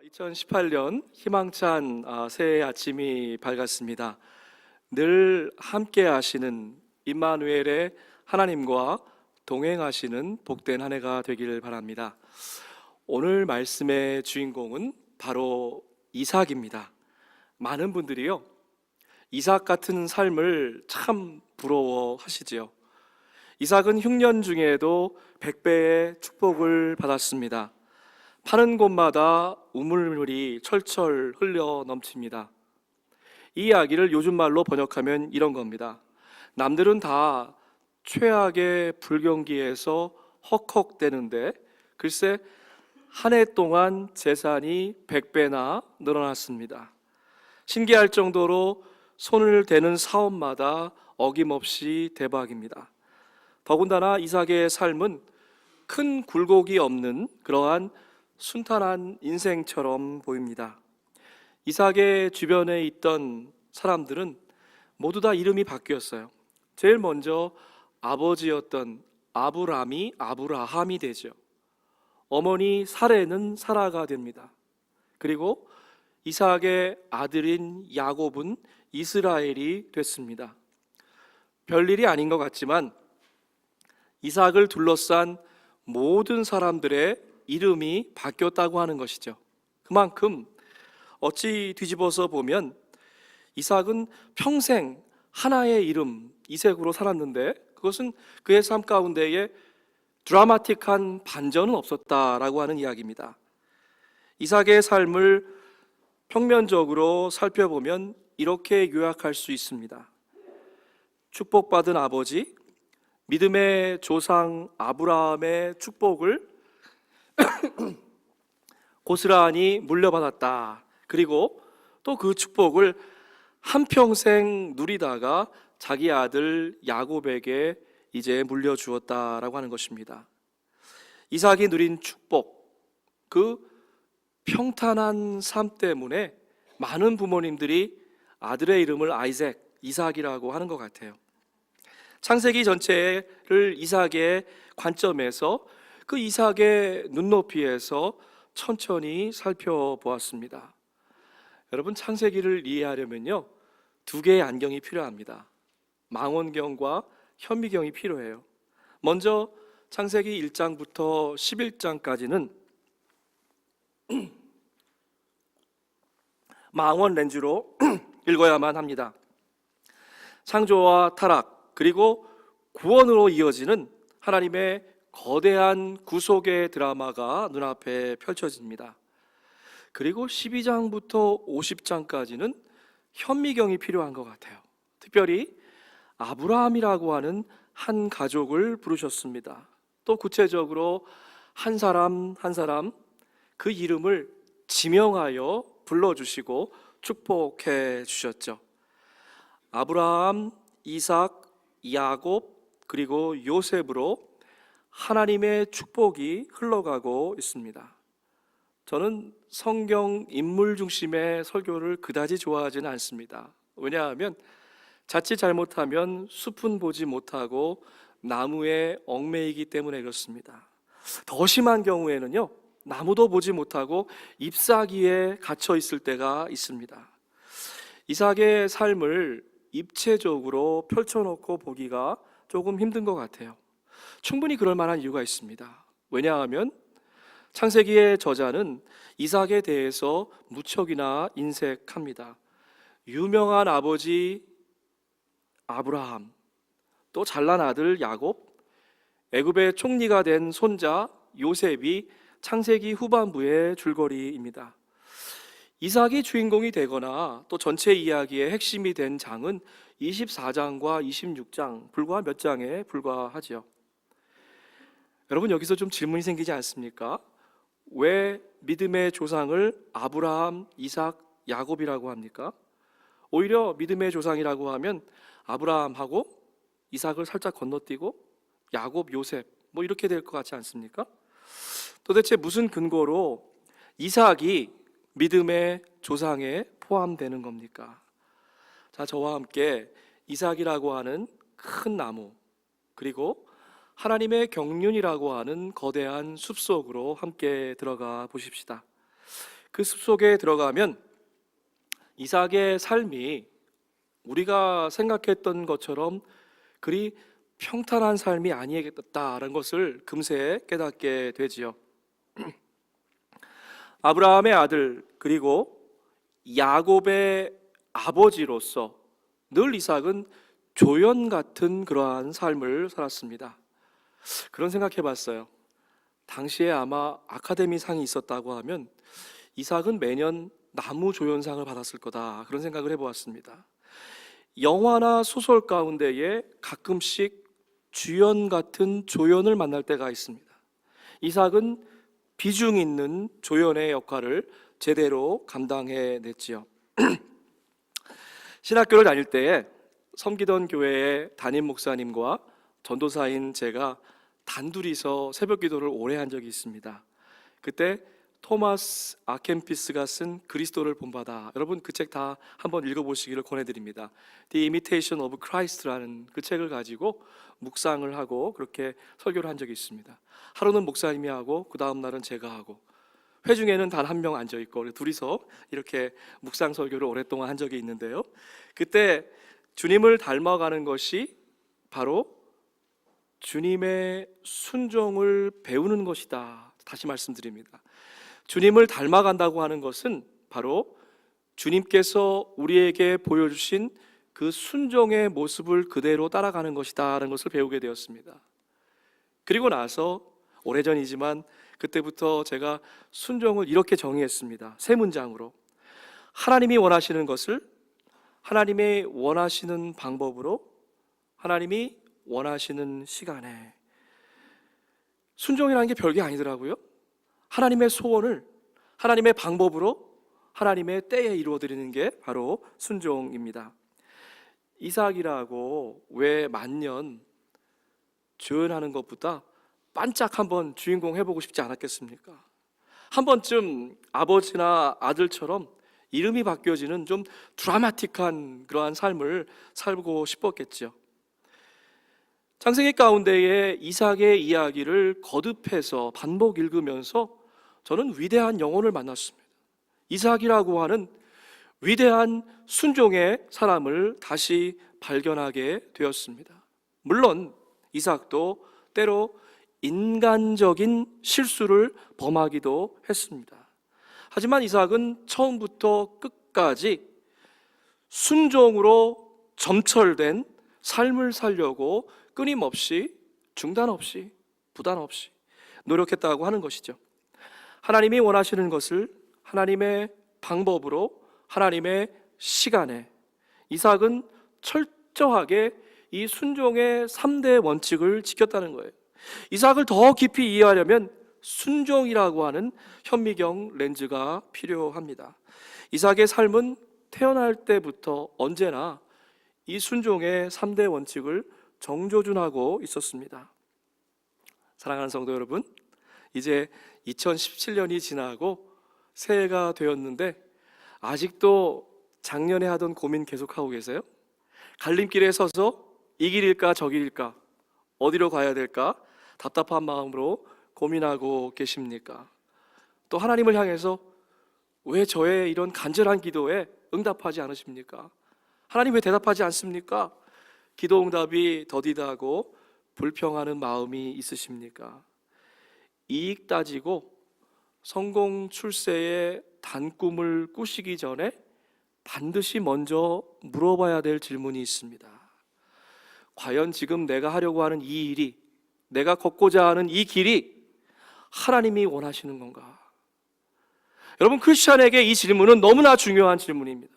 2018년 희망찬 새해 아침이 밝았습니다. 늘 함께 하시는 임마누엘의 하나님과 동행하시는 복된 한 해가 되기를 바랍니다. 오늘 말씀의 주인공은 바로 이삭입니다. 많은 분들이요, 이삭 같은 삶을 참 부러워하시지요. 이삭은 흉년 중에도 100배의 축복을 받았습니다. 파는 곳마다 우물물이 철철 흘려 넘칩니다. 이 이야기를 요즘 말로 번역하면 이런 겁니다. 남들은 다 최악의 불경기에서 헉헉대는데 글쎄 한 해 동안 재산이 100배나 늘어났습니다. 신기할 정도로 손을 대는 사업마다 어김없이 대박입니다. 더군다나 이삭의 삶은 큰 굴곡이 없는 그러한 순탄한 인생처럼 보입니다. 이삭의 주변에 있던 사람들은 모두 다 이름이 바뀌었어요. 제일 먼저 아버지였던 아브람이 아브라함이 되죠. 어머니 사레는 사라가 됩니다. 그리고 이삭의 아들인 야곱은 이스라엘이 됐습니다. 별일이 아닌 것 같지만 이삭을 둘러싼 모든 사람들의 이름이 바뀌었다고 하는 것이죠. 그만큼 어찌 뒤집어서 보면 이삭은 평생 하나의 이름 이색으로 살았는데 그것은 그의 삶 가운데에 드라마틱한 반전은 없었다라고 하는 이야기입니다. 이삭의 삶을 평면적으로 살펴보면 이렇게 요약할 수 있습니다. 축복받은 아버지, 믿음의 조상 아브라함의 축복을 고스란히 물려받았다. 그리고 또 그 축복을 한평생 누리다가 자기 아들 야곱에게 이제 물려주었다라고 하는 것입니다. 이삭이 누린 축복, 그 평탄한 삶 때문에 많은 부모님들이 아들의 이름을 이삭이라고 하는 것 같아요. 창세기 전체를 이삭의 관점에서 그 이삭의 눈높이에서 천천히 살펴보았습니다. 여러분, 창세기를 이해하려면요, 두 개의 안경이 필요합니다. 망원경과 현미경이 필요해요. 먼저 창세기 1장부터 11장까지는 망원 렌즈로 읽어야만 합니다. 창조와 타락 그리고 구원으로 이어지는 하나님의 거대한 구속의 드라마가 눈앞에 펼쳐집니다. 그리고 12장부터 50장까지는 현미경이 필요한 것 같아요. 특별히 아브라함이라고 하는 한 가족을 부르셨습니다. 또 구체적으로 한 사람 한 사람 그 이름을 지명하여 불러주시고 축복해 주셨죠. 아브라함, 이삭, 야곱 그리고 요셉으로 하나님의 축복이 흘러가고 있습니다. 저는 성경 인물 중심의 설교를 그다지 좋아하지는 않습니다. 왜냐하면 자칫 잘못하면 숲은 보지 못하고 나무에 얽매이기 때문에 그렇습니다. 더 심한 경우에는요, 나무도 보지 못하고 잎사귀에 갇혀 있을 때가 있습니다. 이삭의 삶을 입체적으로 펼쳐놓고 보기가 조금 힘든 것 같아요. 충분히 그럴 만한 이유가 있습니다. 왜냐하면 창세기의 저자는 이삭에 대해서 무척이나 인색합니다. 유명한 아버지 아브라함, 또 잘난 아들 야곱, 애굽의 총리가 된 손자 요셉이 창세기 후반부의 줄거리입니다. 이삭이 주인공이 되거나 또 전체 이야기의 핵심이 된 장은 24장과 26장, 불과 몇 장에 불과하죠. 여러분, 여기서 좀 질문이 생기지 않습니까? 왜 믿음의 조상을 아브라함, 이삭, 야곱이라고 합니까? 오히려 믿음의 조상이라고 하면 아브라함하고 이삭을 살짝 건너뛰고 야곱, 요셉 뭐 이렇게 될 것 같지 않습니까? 도대체 무슨 근거로 이삭이 믿음의 조상에 포함되는 겁니까? 자, 저와 함께 이삭이라고 하는 큰 나무, 그리고 하나님의 경륜이라고 하는 거대한 숲속으로 함께 들어가 보십시다. 그 숲속에 들어가면 이삭의 삶이 우리가 생각했던 것처럼 그리 평탄한 삶이 아니겠다라는 것을 금세 깨닫게 되지요. 아브라함의 아들 그리고 야곱의 아버지로서 늘 이삭은 조연 같은 그러한 삶을 살았습니다. 그런 생각해 봤어요. 당시에 아마 아카데미 상이 있었다고 하면 이삭은 매년 나무 조연상을 받았을 거다, 그런 생각을 해보았습니다. 영화나 소설 가운데에 가끔씩 주연 같은 조연을 만날 때가 있습니다. 이삭은 비중 있는 조연의 역할을 제대로 감당해냈지요. 신학교를 다닐 때에 섬기던 교회의 담임 목사님과 전도사인 제가 단둘이서 새벽 기도를 오래 한 적이 있습니다. 그때 토마스 아켄피스가 쓴 그리스도를 본받아, 여러분 그 책 다 한번 읽어보시기를 권해드립니다. The Imitation of Christ라는 그 책을 가지고 묵상을 하고 그렇게 설교를 한 적이 있습니다. 하루는 목사님이 하고 그 다음 날은 제가 하고, 회중에는 단 한 명 앉아있고 둘이서 이렇게 묵상 설교를 오랫동안 한 적이 있는데요, 그때 주님을 닮아가는 것이 바로 주님의 순종을 배우는 것이다, 다시 말씀드립니다. 주님을 닮아간다고 하는 것은 바로 주님께서 우리에게 보여주신 그 순종의 모습을 그대로 따라가는 것이다 라는 것을 배우게 되었습니다. 그리고 나서 오래전이지만 그때부터 제가 순종을 이렇게 정의했습니다. 세 문장으로: 하나님이 원하시는 것을 하나님의 원하시는 방법으로, 하나님이 원하시는 시간에. 순종이라는 게 별게 아니더라고요. 하나님의 소원을 하나님의 방법으로 하나님의 때에 이루어드리는 게 바로 순종입니다. 이삭이라고 왜 만년 조연하는 것보다 반짝 한번 주인공 해보고 싶지 않았겠습니까? 한 번쯤 아버지나 아들처럼 이름이 바뀌어지는 좀 드라마틱한 그러한 삶을 살고 싶었겠죠. 창세기 가운데의 이삭의 이야기를 거듭해서 반복 읽으면서 저는 위대한 영혼을 만났습니다. 이삭이라고 하는 위대한 순종의 사람을 다시 발견하게 되었습니다. 물론 이삭도 때로 인간적인 실수를 범하기도 했습니다. 하지만 이삭은 처음부터 끝까지 순종으로 점철된 삶을 살려고 끊임없이, 중단 없이, 부단 없이 노력했다고 하는 것이죠. 하나님이 원하시는 것을 하나님의 방법으로, 하나님의 시간에, 이삭은 철저하게 이 순종의 3대 원칙을 지켰다는 거예요. 이삭을 더 깊이 이해하려면 순종이라고 하는 현미경 렌즈가 필요합니다. 이삭의 삶은 태어날 때부터 언제나 이 순종의 3대 원칙을 정조준하고 있었습니다. 사랑하는 성도 여러분, 이제 2017년이 지나고 새해가 되었는데 아직도 작년에 하던 고민 계속하고 계세요? 갈림길에 서서 이 길일까 저 길일까, 어디로 가야 될까 답답한 마음으로 고민하고 계십니까? 또 하나님을 향해서 왜 저의 이런 간절한 기도에 응답하지 않으십니까? 하나님 왜 대답하지 않습니까? 기도 응답이 더디다고 불평하는 마음이 있으십니까? 이익 따지고 성공 출세의 단꿈을 꾸시기 전에 반드시 먼저 물어봐야 될 질문이 있습니다. 과연 지금 내가 하려고 하는 이 일이, 내가 걷고자 하는 이 길이 하나님이 원하시는 건가? 여러분, 크리스찬에게 이 질문은 너무나 중요한 질문입니다.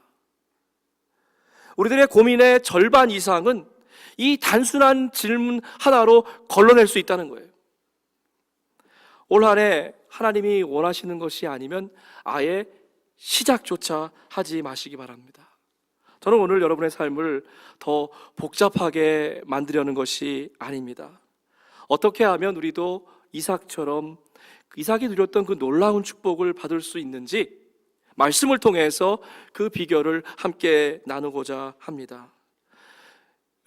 우리들의 고민의 절반 이상은 이 단순한 질문 하나로 걸러낼 수 있다는 거예요. 올 한 해 하나님이 원하시는 것이 아니면 아예 시작조차 하지 마시기 바랍니다. 저는 오늘 여러분의 삶을 더 복잡하게 만들려는 것이 아닙니다. 어떻게 하면 우리도 이삭처럼 이삭이 누렸던 그 놀라운 축복을 받을 수 있는지 말씀을 통해서 그 비결을 함께 나누고자 합니다.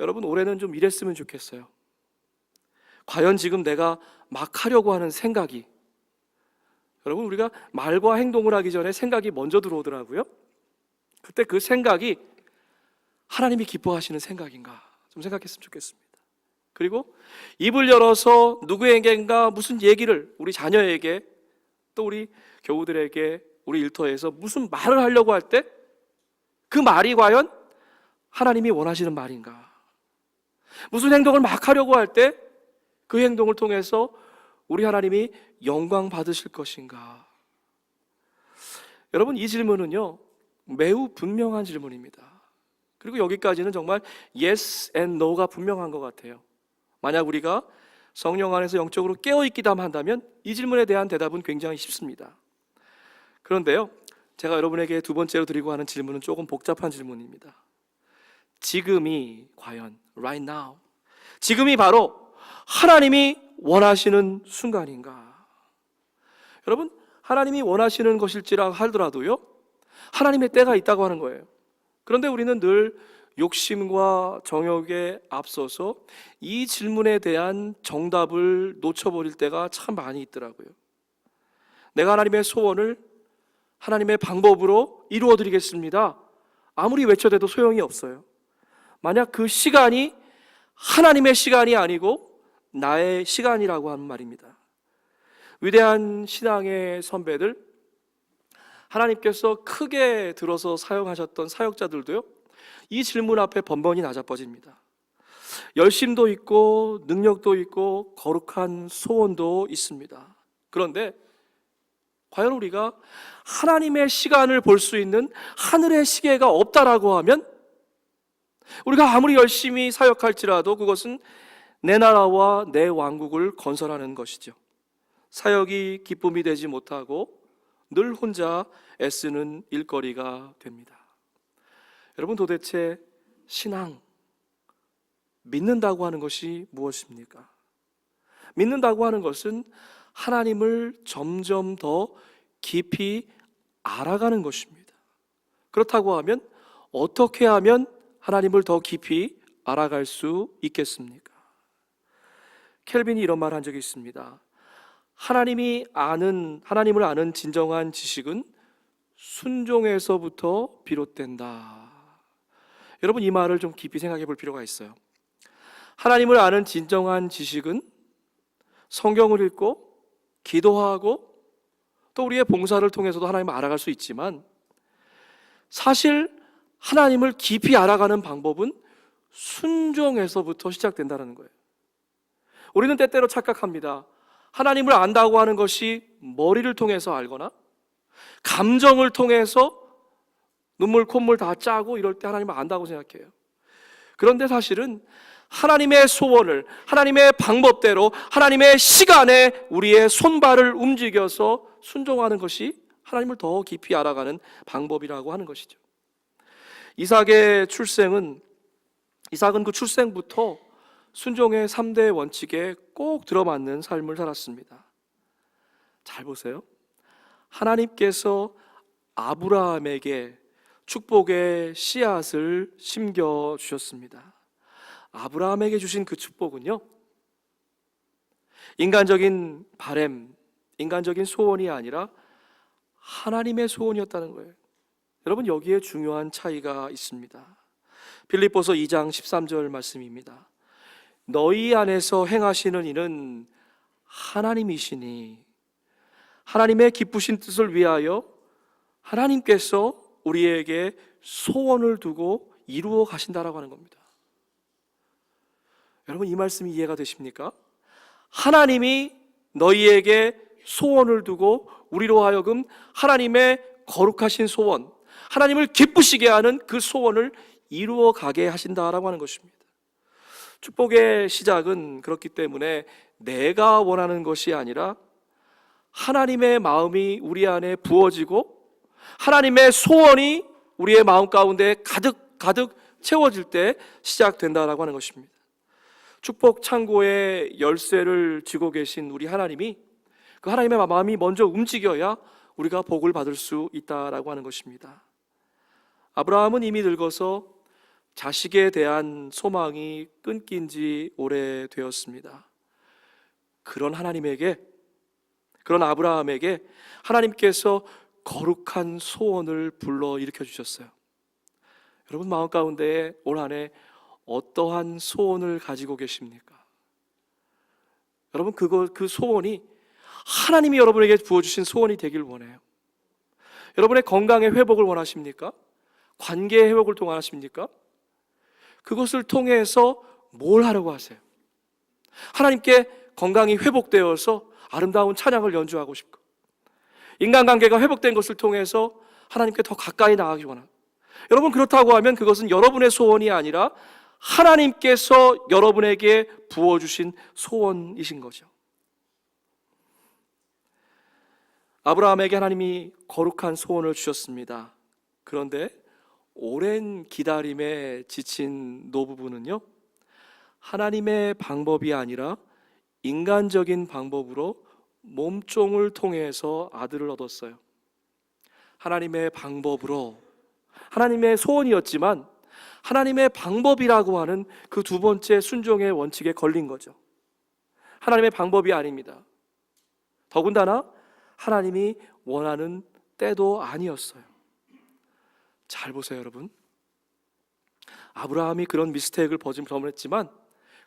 여러분, 올해는 좀 이랬으면 좋겠어요. 과연 지금 내가 막 하려고 하는 생각이 여러분, 우리가 말과 행동을 하기 전에 생각이 먼저 들어오더라고요. 그때 그 생각이 하나님이 기뻐하시는 생각인가 좀 생각했으면 좋겠습니다. 그리고 입을 열어서 누구에겐가 무슨 얘기를, 우리 자녀에게, 또 우리 교우들에게, 우리 일터에서 무슨 말을 하려고 할 때 그 말이 과연 하나님이 원하시는 말인가? 무슨 행동을 막 하려고 할 때 그 행동을 통해서 우리 하나님이 영광 받으실 것인가? 여러분, 이 질문은요 매우 분명한 질문입니다. 그리고 여기까지는 정말 yes and no가 분명한 것 같아요. 만약 우리가 성령 안에서 영적으로 깨어있기만 한다면 이 질문에 대한 대답은 굉장히 쉽습니다. 그런데요, 제가 여러분에게 두 번째로 드리고 하는 질문은 조금 복잡한 질문입니다. 지금이 과연 right now, 지금이 바로 하나님이 원하시는 순간인가? 여러분, 하나님이 원하시는 것일지라 하더라도요 하나님의 때가 있다고 하는 거예요. 그런데 우리는 늘 욕심과 정욕에 앞서서 이 질문에 대한 정답을 놓쳐버릴 때가 참 많이 있더라고요. 내가 하나님의 소원을 하나님의 방법으로 이루어드리겠습니다, 아무리 외쳐대도 소용이 없어요. 만약 그 시간이 하나님의 시간이 아니고 나의 시간이라고 하는 말입니다. 위대한 신앙의 선배들, 하나님께서 크게 들어서 사용하셨던 사역자들도요 이 질문 앞에 번번이 낮아빠집니다. 열심도 있고 능력도 있고 거룩한 소원도 있습니다. 그런데 과연 우리가 하나님의 시간을 볼 수 있는 하늘의 시계가 없다라고 하면 우리가 아무리 열심히 사역할지라도 그것은 내 나라와 내 왕국을 건설하는 것이죠. 사역이 기쁨이 되지 못하고 늘 혼자 애쓰는 일거리가 됩니다. 여러분, 도대체 신앙, 믿는다고 하는 것이 무엇입니까? 믿는다고 하는 것은 하나님을 점점 더 깊이 알아가는 것입니다. 그렇다고 하면 어떻게 하면 하나님을 더 깊이 알아갈 수 있겠습니까? 켈빈이 이런 말 한 적이 있습니다. 하나님을 아는 진정한 지식은 순종에서부터 비롯된다. 여러분, 이 말을 좀 깊이 생각해 볼 필요가 있어요. 하나님을 아는 진정한 지식은 성경을 읽고 기도하고 또 우리의 봉사를 통해서도 하나님을 알아갈 수 있지만, 사실 하나님을 깊이 알아가는 방법은 순종에서부터 시작된다는 거예요. 우리는 때때로 착각합니다. 하나님을 안다고 하는 것이 머리를 통해서 알거나 감정을 통해서 눈물 콧물 다 짜고 이럴 때 하나님을 안다고 생각해요. 그런데 사실은 하나님의 소원을 하나님의 방법대로 하나님의 시간에 우리의 손발을 움직여서 순종하는 것이 하나님을 더 깊이 알아가는 방법이라고 하는 것이죠. 이삭의 출생은 그 출생부터 순종의 3대 원칙에 꼭 들어맞는 삶을 살았습니다. 잘 보세요. 하나님께서 아브라함에게 축복의 씨앗을 심겨주셨습니다. 아브라함에게 주신 그 축복은요, 인간적인 바램, 인간적인 소원이 아니라 하나님의 소원이었다는 거예요. 여러분, 여기에 중요한 차이가 있습니다. 빌립보서 2장 13절 말씀입니다. 너희 안에서 행하시는 이는 하나님이시니 하나님의 기쁘신 뜻을 위하여 하나님께서 우리에게 소원을 두고 이루어 가신다라고 하는 겁니다. 여러분, 이 말씀이 이해가 되십니까? 하나님이 너희에게 소원을 두고 우리로 하여금 하나님의 거룩하신 소원, 하나님을 기쁘시게 하는 그 소원을 이루어 가게 하신다라고 하는 것입니다. 축복의 시작은 그렇기 때문에 내가 원하는 것이 아니라 하나님의 마음이 우리 안에 부어지고 하나님의 소원이 우리의 마음 가운데 가득 채워질 때 시작된다라고 하는 것입니다. 축복 창고의 열쇠를 쥐고 계신 우리 하나님이, 그 하나님의 마음이 먼저 움직여야 우리가 복을 받을 수 있다라고 하는 것입니다. 아브라함은 이미 늙어서 자식에 대한 소망이 끊긴 지 오래되었습니다. 그런 하나님에게, 그런 아브라함에게 하나님께서 거룩한 소원을 불러 일으켜 주셨어요. 여러분 마음 가운데 올 한 해 어떠한 소원을 가지고 계십니까? 여러분 그 소원이 하나님이 여러분에게 부어주신 소원이 되길 원해요. 여러분의 건강의 회복을 원하십니까? 관계의 회복을 원하십니까? 그것을 통해서 뭘 하려고 하세요? 하나님께 건강이 회복되어서 아름다운 찬양을 연주하고 싶고, 인간관계가 회복된 것을 통해서 하나님께 더 가까이 나가기 원하고, 여러분 그렇다고 하면 그것은 여러분의 소원이 아니라 하나님께서 여러분에게 부어주신 소원이신 거죠. 아브라함에게 하나님이 거룩한 소원을 주셨습니다. 그런데 오랜 기다림에 지친 노부부는요, 하나님의 방법이 아니라 인간적인 방법으로 몸종을 통해서 아들을 얻었어요. 하나님의 방법으로, 하나님의 소원이었지만 하나님의 방법이라고 하는 그 두 번째 순종의 원칙에 걸린 거죠. 하나님의 방법이 아닙니다. 더군다나 하나님이 원하는 때도 아니었어요. 잘 보세요, 여러분. 아브라함이 그런 미스테이크를 범했지만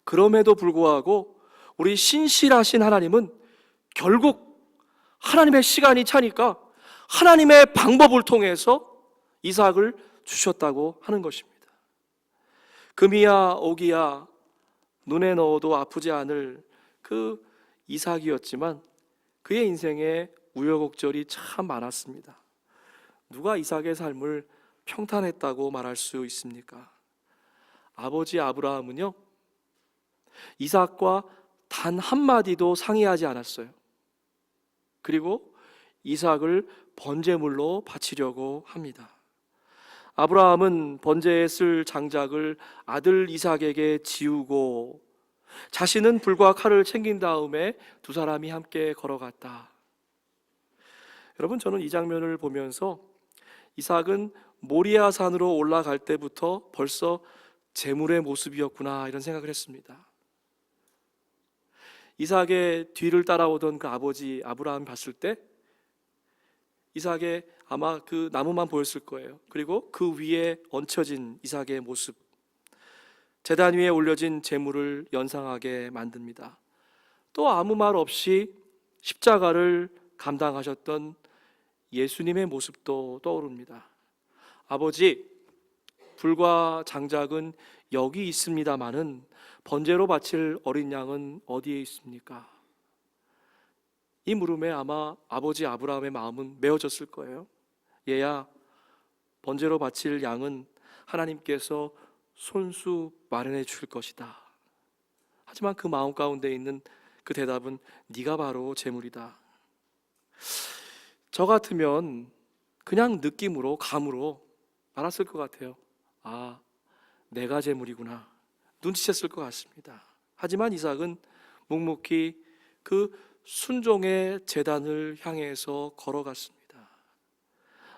그럼에도 불구하고 우리 신실하신 하나님은 결국 하나님의 시간이 차니까 하나님의 방법을 통해서 이삭을 주셨다고 하는 것입니다. 금이야 오기야 눈에 넣어도 아프지 않을 그 이삭이었지만 그의 인생에 우여곡절이 참 많았습니다. 누가 이삭의 삶을 평탄했다고 말할 수 있습니까? 아버지 아브라함은요, 이삭과 단 한마디도 상의하지 않았어요. 그리고 이삭을 번제물로 바치려고 합니다. 아브라함은 번제에 쓸 장작을 아들 이삭에게 지우고 자신은 불과 칼을 챙긴 다음에 두 사람이 함께 걸어갔다. 여러분, 저는 이 장면을 보면서 이삭은 모리아 산으로 올라갈 때부터 벌써 제물의 모습이었구나 이런 생각을 했습니다. 이삭의 뒤를 따라오던 그 아버지 아브라함이 봤을 때 이삭의 아마 그 나무만 보였을 거예요. 그리고 그 위에 얹혀진 이삭의 모습, 제단 위에 올려진 제물을 연상하게 만듭니다. 또 아무 말 없이 십자가를 감당하셨던 예수님의 모습도 떠오릅니다. 아버지, 불과 장작은 여기 있습니다마는 번제로 바칠 어린 양은 어디에 있습니까? 이 물음에 아마 아버지 아브라함의 마음은 메어졌을 거예요. 얘야, 번제로 바칠 양은 하나님께서 손수 마련해 줄 것이다. 하지만 그 마음 가운데 있는 그 대답은 네가 바로 제물이다. 저 같으면 그냥 느낌으로, 감으로 알았을 것 같아요. 아, 내가 제물이구나. 눈치챘을 것 같습니다. 하지만 이삭은 묵묵히 그 순종의 제단을 향해서 걸어갔습니다.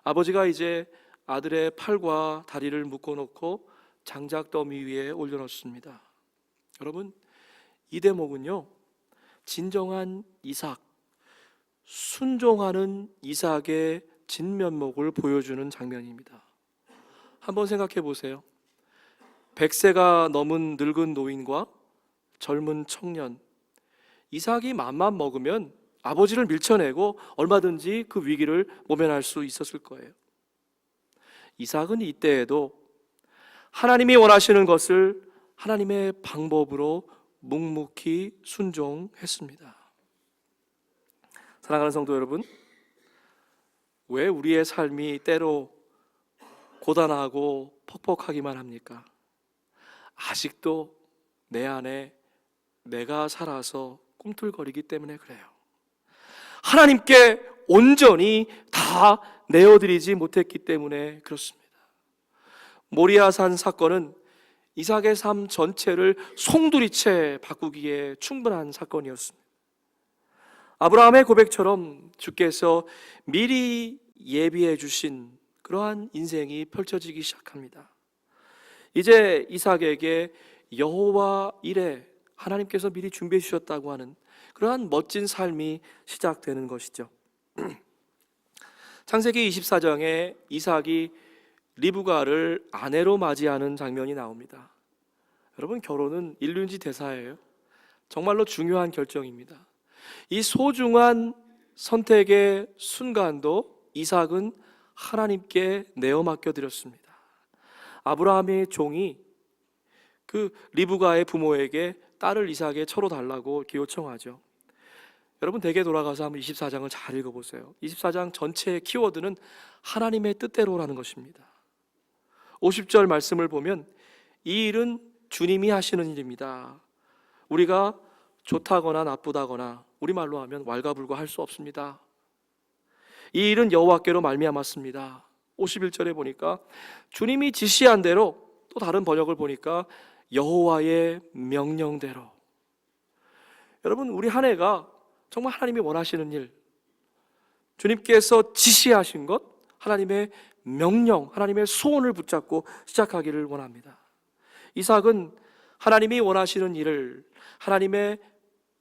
아버지가 이제 아들의 팔과 다리를 묶어놓고 장작 더미 위에 올려놓습니다. 여러분, 이 대목은요, 진정한 이삭, 순종하는 이삭의 진면목을 보여주는 장면입니다. 한번 생각해 보세요. 100세가 넘은 늙은 노인과 젊은 청년, 이삭이 맘만 먹으면 아버지를 밀쳐내고 얼마든지 그 위기를 모면할 수 있었을 거예요. 이삭은 이때에도 하나님이 원하시는 것을 하나님의 방법으로 묵묵히 순종했습니다. 사랑하는 성도 여러분, 왜 우리의 삶이 때로 고단하고 퍽퍽하기만 합니까? 아직도 내 안에 내가 살아서 꿈틀거리기 때문에 그래요. 하나님께 온전히 다 내어드리지 못했기 때문에 그렇습니다. 모리아산 사건은 이삭의 삶 전체를 송두리째 바꾸기에 충분한 사건이었습니다. 아브라함의 고백처럼 주께서 미리 예비해 주신 그러한 인생이 펼쳐지기 시작합니다. 이제 이삭에게 여호와 이레, 하나님께서 미리 준비해 주셨다고 하는 그러한 멋진 삶이 시작되는 것이죠. 창세기 24장에 이삭이 리브가를 아내로 맞이하는 장면이 나옵니다. 여러분, 결혼은 일륜지 대사예요. 정말로 중요한 결정입니다. 이 소중한 선택의 순간도 이삭은 하나님께 내어 맡겨드렸습니다. 아브라함의 종이 그 리브가의 부모에게 딸을 이삭에 처로 달라고 이렇게 요청하죠. 여러분, 댁에 돌아가서 한번 24장을 잘 읽어보세요. 24장 전체의 키워드는 하나님의 뜻대로라는 것입니다. 50절 말씀을 보면 이 일은 주님이 하시는 일입니다. 우리가 좋다거나 나쁘다거나 우리말로 하면 왈가불가 할 수 없습니다. 이 일은 여호와께로 말미암았습니다. 51절에 보니까 주님이 지시한 대로, 또 다른 번역을 보니까 여호와의 명령대로. 여러분, 우리 한 해가 정말 하나님이 원하시는 일, 주님께서 지시하신 것, 하나님의 명령, 하나님의 소원을 붙잡고 시작하기를 원합니다. 이삭은 하나님이 원하시는 일을 하나님의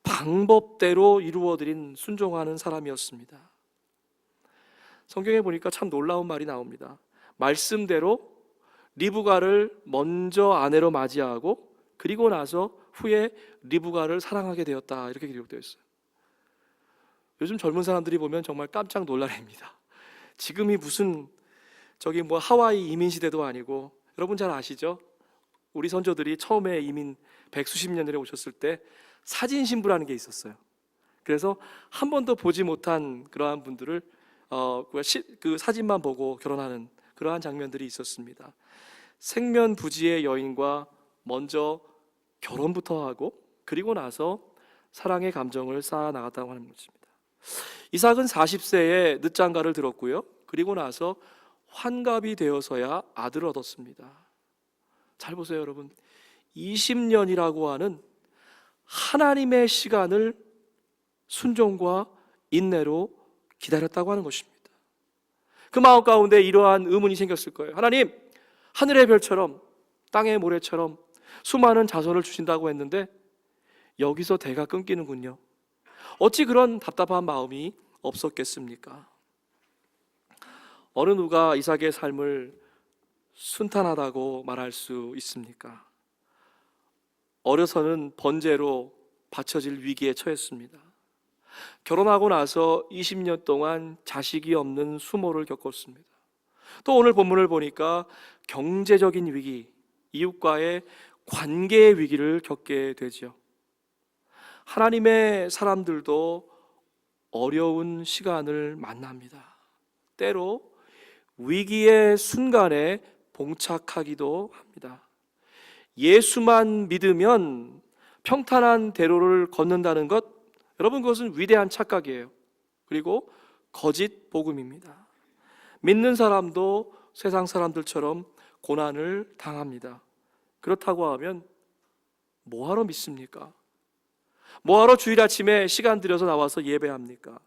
방법대로 이루어드린 순종하는 사람이었습니다. 성경에 보니까 참 놀라운 말이 나옵니다. 말씀대로 리브가를 먼저 아내로 맞이하고 그리고 나서 후에 리브가를 사랑하게 되었다, 이렇게 기록되어 있어요. 요즘 젊은 사람들이 보면 정말 깜짝 놀라랍니다. 지금이 무슨 저기 뭐 하와이 이민 시대도 아니고, 여러분 잘 아시죠? 우리 선조들이 처음에 이민 100수십 년 전에 오셨을 때 사진 신부라는 게 있었어요. 그래서 한 번도 보지 못한 그러한 분들을 그 사진만 보고 결혼하는 그러한 장면들이 있었습니다. 생면부지의 여인과 먼저 결혼부터 하고 그리고 나서 사랑의 감정을 쌓아 나갔다고 하는 것입니다. 이삭은 40세에 늦장가를 들었고요. 그리고 나서 환갑이 되어서야 아들을 얻었습니다. 잘 보세요, 여러분. 20년이라고 하는 하나님의 시간을 순종과 인내로 기다렸다고 하는 것입니다. 그 마음 가운데 이러한 의문이 생겼을 거예요. 하나님, 하늘의 별처럼 땅의 모래처럼 수많은 자손을 주신다고 했는데 여기서 대가 끊기는군요. 어찌 그런 답답한 마음이 없었겠습니까? 어느 누가 이삭의 삶을 순탄하다고 말할 수 있습니까? 어려서는 번제로 바쳐질 위기에 처했습니다. 결혼하고 나서 20년 동안 자식이 없는 수모를 겪었습니다. 또 오늘 본문을 보니까 경제적인 위기, 이웃과의 관계의 위기를 겪게 되죠. 하나님의 사람들도 어려운 시간을 만납니다. 때로 위기의 순간에 봉착하기도 합니다. 예수만 믿으면 평탄한 대로를 걷는다는 것, 여러분, 그것은 위대한 착각이에요. 그리고 거짓 복음입니다. 믿는 사람도 세상 사람들처럼 고난을 당합니다. 그렇다고 하면 뭐하러 믿습니까? 뭐하러 주일 아침에 시간 들여서 나와서 예배합니까?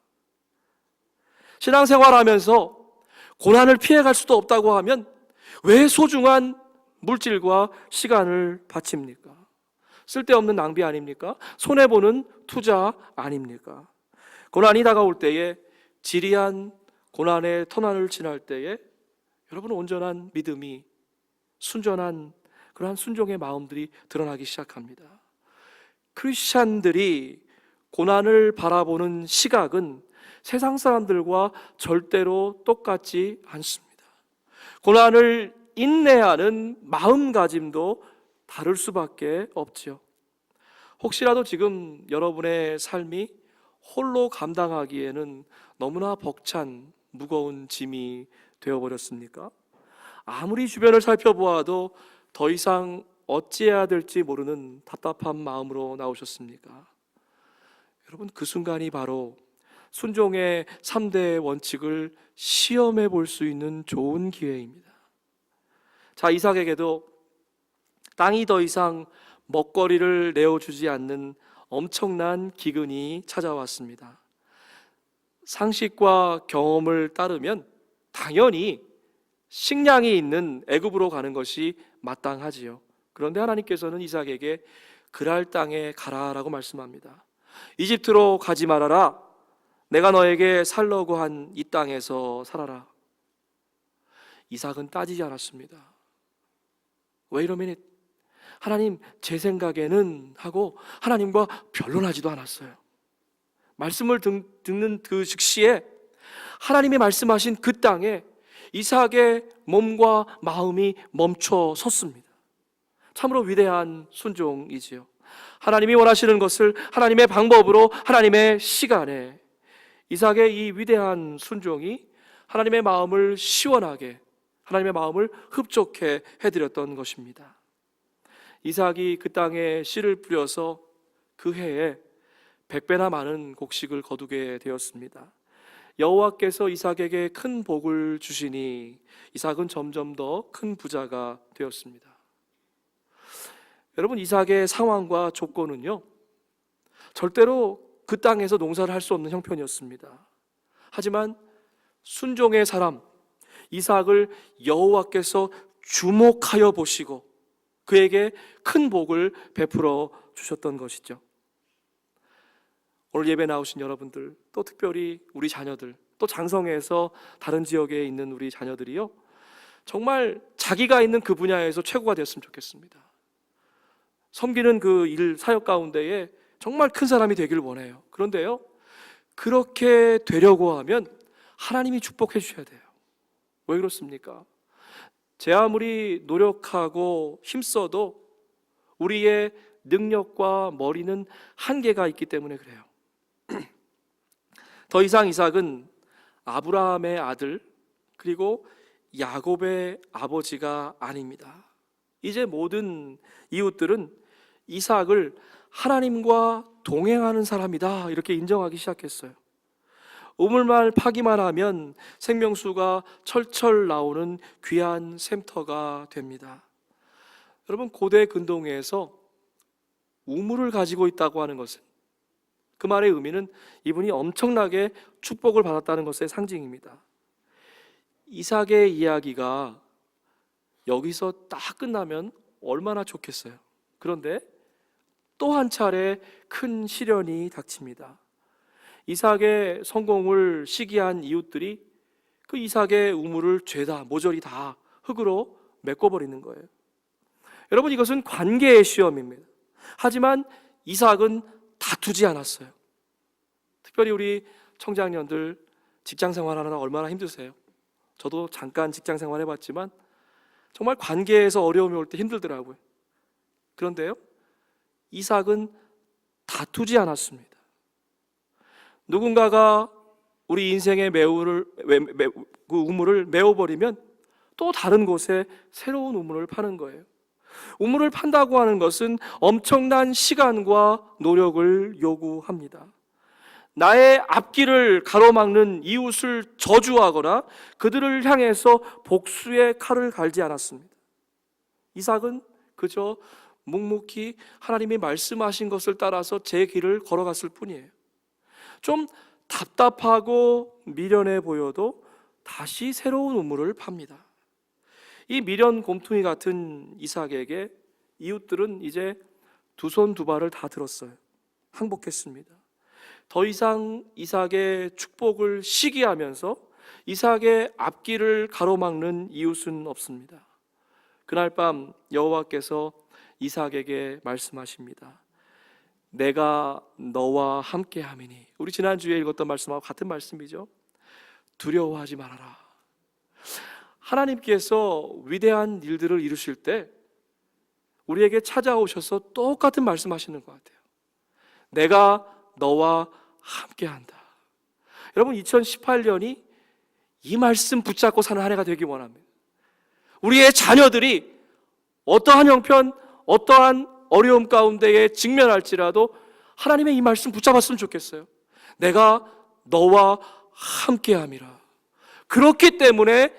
신앙생활하면서 고난을 피해갈 수도 없다고 하면 왜 소중한 물질과 시간을 바칩니까? 쓸데없는 낭비 아닙니까? 손해보는 투자 아닙니까? 고난이 다가올 때에, 지리한 고난의 터널을 지날 때에 여러분은 온전한 믿음이, 순전한 그러한 순종의 마음들이 드러나기 시작합니다. 크리스찬들이 고난을 바라보는 시각은 세상 사람들과 절대로 똑같지 않습니다. 고난을 인내하는 마음가짐도 다를 수밖에 없죠. 혹시라도 지금 여러분의 삶이 홀로 감당하기에는 너무나 벅찬 무거운 짐이 되어버렸습니까? 아무리 주변을 살펴보아도 더 이상 어찌해야 될지 모르는 답답한 마음으로 나오셨습니까? 여러분, 그 순간이 바로 순종의 3대 원칙을 시험해 볼 수 있는 좋은 기회입니다. 자, 이삭에게도 땅이 더 이상 먹거리를 내어주지 않는 엄청난 기근이 찾아왔습니다. 상식과 경험을 따르면 당연히 식량이 있는 애굽으로 가는 것이 마땅하지요. 그런데 하나님께서는 이삭에게 그랄 땅에 가라라고 말씀합니다. 이집트로 가지 말아라. 내가 너에게 살라고 한 이 땅에서 살아라. 이삭은 따지지 않았습니다. Wait a minute. 하나님, 제 생각에는 하고 하나님과 변론하지도 않았어요. 말씀을 듣는 그 즉시에 하나님이 말씀하신 그 땅에 이삭의 몸과 마음이 멈춰 섰습니다. 참으로 위대한 순종이지요. 하나님이 원하시는 것을 하나님의 방법으로, 하나님의 시간에, 이삭의 이 위대한 순종이 하나님의 마음을 시원하게, 하나님의 마음을 흡족해 해드렸던 것입니다. 이삭이 그 땅에 씨를 뿌려서 그 해에 100배나 많은 곡식을 거두게 되었습니다. 여호와께서 이삭에게 큰 복을 주시니 이삭은 점점 더 큰 부자가 되었습니다. 여러분, 이삭의 상황과 조건은요, 절대로 그 땅에서 농사를 할 수 없는 형편이었습니다. 하지만 순종의 사람 이삭을 여호와께서 주목하여 보시고 그에게 큰 복을 베풀어 주셨던 것이죠. 오늘 예배 나오신 여러분들, 또 특별히 우리 자녀들, 또 장성에서 다른 지역에 있는 우리 자녀들이요, 정말 자기가 있는 그 분야에서 최고가 되었으면 좋겠습니다. 섬기는 그 일 사역 가운데에 정말 큰 사람이 되길 원해요. 그런데요, 그렇게 되려고 하면 하나님이 축복해 주셔야 돼요. 왜 그렇습니까? 제 아무리 노력하고 힘써도 우리의 능력과 머리는 한계가 있기 때문에 그래요. 더 이상 이삭은 아브라함의 아들, 그리고 야곱의 아버지가 아닙니다. 이제 모든 이웃들은 이삭을 하나님과 동행하는 사람이다, 이렇게 인정하기 시작했어요. 우물만 파기만 하면 생명수가 철철 나오는 귀한 샘터가 됩니다. 여러분, 고대 근동에서 우물을 가지고 있다고 하는 것은, 그 말의 의미는 이분이 엄청나게 축복을 받았다는 것의 상징입니다. 이삭의 이야기가 여기서 딱 끝나면 얼마나 좋겠어요. 그런데 또 한 차례 큰 시련이 닥칩니다. 이삭의 성공을 시기한 이웃들이 그 이삭의 우물을 죄다 모조리 다 흙으로 메꿔버리는 거예요. 여러분, 이것은 관계의 시험입니다. 하지만 이삭은 다투지 않았어요. 특별히 우리 청장년들 직장 생활하느라 얼마나 힘드세요? 저도 잠깐 직장 생활 해봤지만 정말 관계에서 어려움이 올 때 힘들더라고요. 그런데요, 이삭은 다투지 않았습니다. 누군가가 우리 인생의 그 우물을 메워버리면 또 다른 곳에 새로운 우물을 파는 거예요. 우물을 판다고 하는 것은 엄청난 시간과 노력을 요구합니다. 나의 앞길을 가로막는 이웃을 저주하거나 그들을 향해서 복수의 칼을 갈지 않았습니다. 이삭은 그저 묵묵히 하나님이 말씀하신 것을 따라서 제 길을 걸어갔을 뿐이에요. 좀 답답하고 미련해 보여도 다시 새로운 우물을 팝니다. 이 미련 곰퉁이 같은 이삭에게 이웃들은 이제 두 손 두 발을 다 들었어요. 항복했습니다. 더 이상 이삭의 축복을 시기하면서 이삭의 앞길을 가로막는 이웃은 없습니다. 그날 밤 여호와께서 이삭에게 말씀하십니다. 내가 너와 함께함이니. 우리 지난주에 읽었던 말씀하고 같은 말씀이죠. 두려워하지 말아라. 하나님께서 위대한 일들을 이루실 때 우리에게 찾아오셔서 똑같은 말씀하시는 것 같아요. 내가 너와 함께한다. 여러분, 2018년이 이 말씀 붙잡고 사는 한 해가 되기 원합니다. 우리의 자녀들이 어떠한 형편, 어떠한 어려움 가운데에 직면할지라도 하나님의 이 말씀 붙잡았으면 좋겠어요. 내가 너와 함께함이라. 그렇기 때문에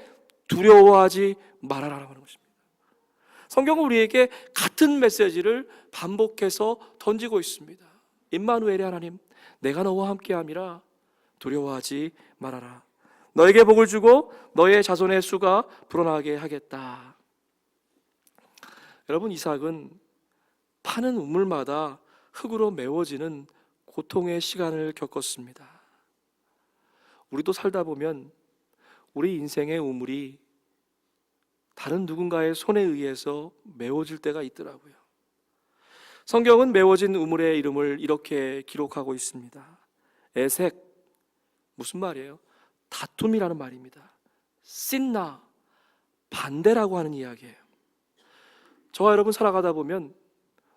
두려워하지 말아라라고 하는 것입니다. 성경은 우리에게 같은 메시지를 반복해서 던지고 있습니다. 임마누엘의 하나님, 내가 너와 함께함이라. 두려워하지 말아라. 너에게 복을 주고 너의 자손의 수가 불어나게 하겠다. 여러분, 이삭은 파는 우물마다 흙으로 메워지는 고통의 시간을 겪었습니다. 우리도 살다 보면 우리 인생의 우물이 다른 누군가의 손에 의해서 메워질 때가 있더라고요. 성경은 메워진 우물의 이름을 이렇게 기록하고 있습니다. 에색, 무슨 말이에요? 다툼이라는 말입니다. 신나, 반대라고 하는 이야기예요. 저와 여러분 살아가다 보면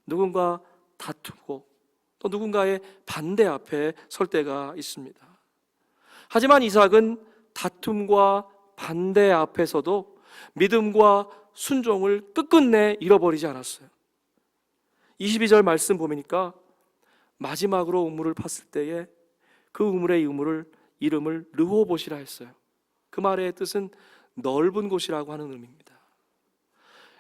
누군가 다투고 또 누군가의 반대 앞에 설 때가 있습니다. 하지만 이삭은 다툼과 반대 앞에서도 믿음과 순종을 끝끝내 잃어버리지 않았어요. 22절 말씀 보니까 마지막으로 우물을 팠을 때에 그 우물의 이름을 르호봇이라 했어요. 그 말의 뜻은 넓은 곳이라고 하는 의미입니다.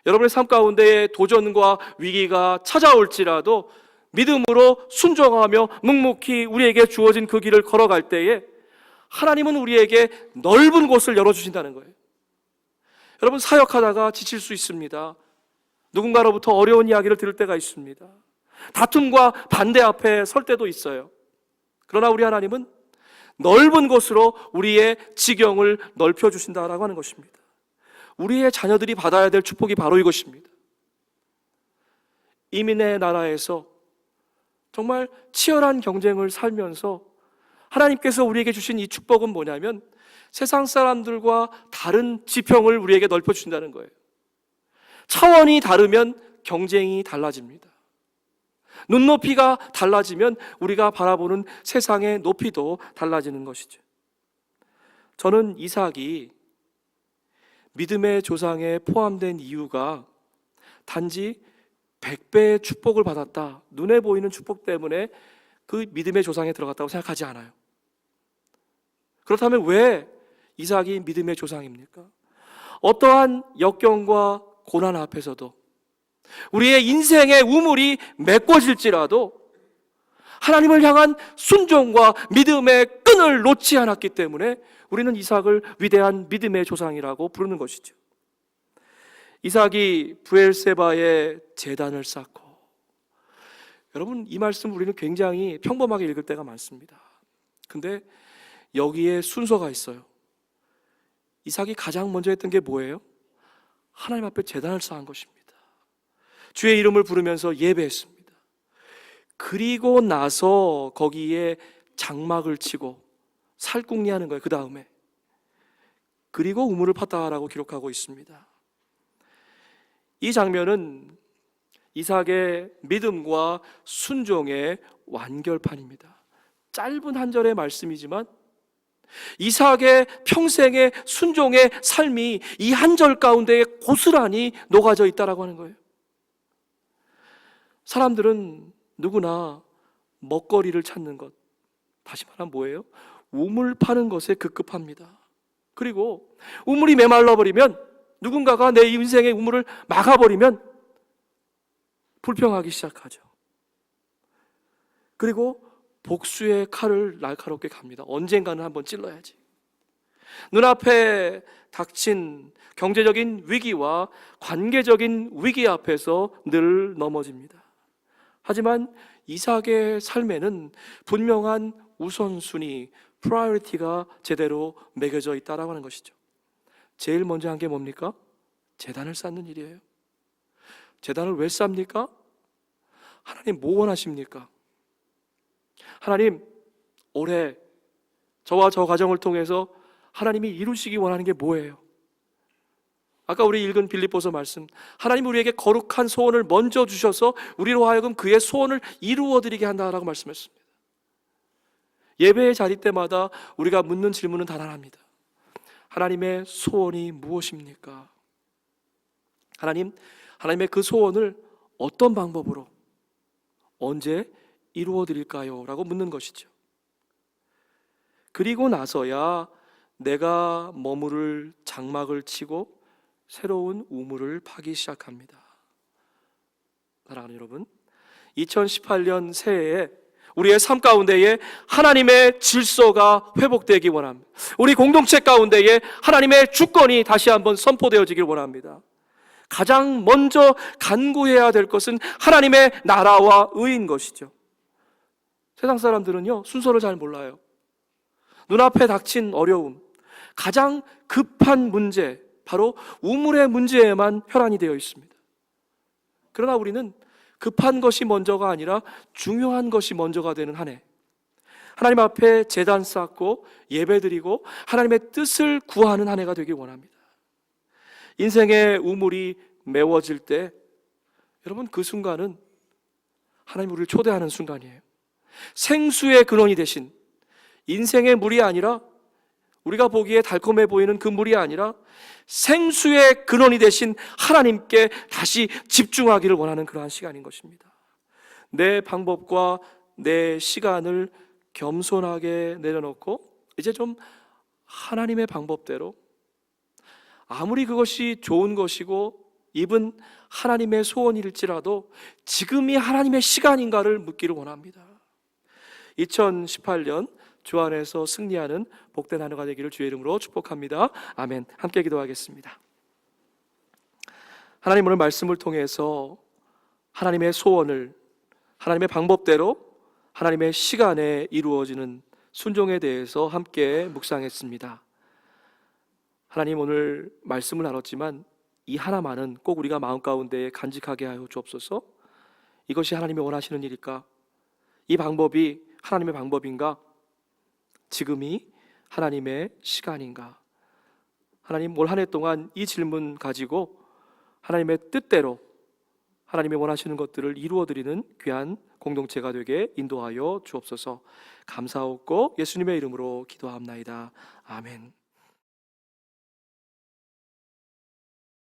여러분의 삶 가운데에 도전과 위기가 찾아올지라도 믿음으로 순종하며 묵묵히 우리에게 주어진 그 길을 걸어갈 때에 하나님은 우리에게 넓은 곳을 열어주신다는 거예요. 여러분, 사역하다가 지칠 수 있습니다. 누군가로부터 어려운 이야기를 들을 때가 있습니다. 다툼과 반대 앞에 설 때도 있어요. 그러나 우리 하나님은 넓은 곳으로 우리의 지경을 넓혀주신다라고 하는 것입니다. 우리의 자녀들이 받아야 될 축복이 바로 이것입니다. 이민의 나라에서 정말 치열한 경쟁을 살면서 하나님께서 우리에게 주신 이 축복은 뭐냐면 세상 사람들과 다른 지평을 우리에게 넓혀주신다는 거예요. 차원이 다르면 경쟁이 달라집니다. 눈높이가 달라지면 우리가 바라보는 세상의 높이도 달라지는 것이죠. 저는 이삭이 믿음의 조상에 포함된 이유가 단지 100배의 축복을 받았다, 눈에 보이는 축복 때문에 그 믿음의 조상에 들어갔다고 생각하지 않아요. 그렇다면 왜 이삭이 믿음의 조상입니까? 어떠한 역경과 고난 앞에서도 우리의 인생의 우물이 메꿔질지라도 하나님을 향한 순종과 믿음의 끈을 놓지 않았기 때문에 우리는 이삭을 위대한 믿음의 조상이라고 부르는 것이죠. 이삭이 브엘세바에 제단을 쌓고, 여러분 이 말씀 우리는 굉장히 평범하게 읽을 때가 많습니다. 근데 여기에 순서가 있어요. 이삭이 가장 먼저 했던 게 뭐예요? 하나님 앞에 제단을 쌓은 것입니다. 주의 이름을 부르면서 예배했습니다. 그리고 나서 거기에 장막을 치고 살궁리하는 거예요. 그 다음에 그리고 우물을 팠다라고 기록하고 있습니다. 이 장면은 이삭의 믿음과 순종의 완결판입니다. 짧은 한 절의 말씀이지만 이삭의 평생의 순종의 삶이 이 한 절 가운데에 고스란히 녹아져 있다라고 하는 거예요. 사람들은 누구나 먹거리를 찾는 것, 다시 말하면 뭐예요? 우물 파는 것에 급급합니다. 그리고 우물이 메말라 버리면, 누군가가 내 인생의 우물을 막아버리면 불평하기 시작하죠. 그리고 복수의 칼을 날카롭게 갑니다. 언젠가는 한번 찔러야지. 눈앞에 닥친 경제적인 위기와 관계적인 위기 앞에서 늘 넘어집니다. 하지만 이삭의 삶에는 분명한 우선순위, 프라이어리티가 제대로 매겨져 있다라고 하는 것이죠. 제일 먼저 한 게 뭡니까? 제단을 쌓는 일이에요. 제단을 왜 쌓습니까? 하나님 뭐 원하십니까? 하나님, 올해 저와 저 가정을 통해서 하나님이 이루시기 원하는 게 뭐예요? 아까 우리 읽은 빌립보서 말씀, 하나님 우리에게 거룩한 소원을 먼저 주셔서 우리로 하여금 그의 소원을 이루어드리게 한다라고 말씀했습니다. 예배의 자리 때마다 우리가 묻는 질문은 단 하나입니다. 하나님의 소원이 무엇입니까? 하나님의 그 소원을 어떤 방법으로 언제 이루어드릴까요? 라고 묻는 것이죠. 그리고 나서야 내가 머무를 장막을 치고 새로운 우물을 파기 시작합니다. 사랑하는 여러분, 2018년 새해에 우리의 삶 가운데에 하나님의 질서가 회복되기 원합니다. 우리 공동체 가운데에 하나님의 주권이 다시 한번 선포되어지길 원합니다. 가장 먼저 간구해야 될 것은 하나님의 나라와 의인 것이죠. 세상 사람들은요, 순서를 잘 몰라요. 눈앞에 닥친 어려움, 가장 급한 문제, 바로 우물의 문제에만 혈안이 되어 있습니다. 그러나 우리는 급한 것이 먼저가 아니라 중요한 것이 먼저가 되는 한 해, 하나님 앞에 제단 쌓고 예배드리고 하나님의 뜻을 구하는 한 해가 되길 원합니다. 인생의 우물이 메워질 때 여러분, 그 순간은 하나님 우리를 초대하는 순간이에요. 생수의 근원이 되신, 인생의 물이 아니라 우리가 보기에 달콤해 보이는 그 물이 아니라 생수의 근원이 되신 하나님께 다시 집중하기를 원하는 그러한 시간인 것입니다. 내 방법과 내 시간을 겸손하게 내려놓고 이제 좀 하나님의 방법대로, 아무리 그것이 좋은 것이고 입은 하나님의 소원일지라도 지금이 하나님의 시간인가를 묻기를 원합니다. 2018년 주 안에서 승리하는 복된 한 해가 되기를 주의 이름으로 축복합니다. 아멘. 함께 기도하겠습니다. 하나님, 오늘 말씀을 통해서 하나님의 소원을 하나님의 방법대로 하나님의 시간에 이루어지는 순종에 대해서 함께 묵상했습니다. 하나님, 오늘 말씀을 나눴지만 이 하나만은 꼭 우리가 마음 가운데 간직하게 하여 주옵소서. 이것이 하나님이 원하시는 일일까? 이 방법이 하나님의 방법인가? 지금이 하나님의 시간인가? 하나님, 올 한 해 동안 이 질문 가지고 하나님의 뜻대로 하나님이 원하시는 것들을 이루어드리는 귀한 공동체가 되게 인도하여 주옵소서. 감사하옵고 예수님의 이름으로 기도합나이다. 아멘.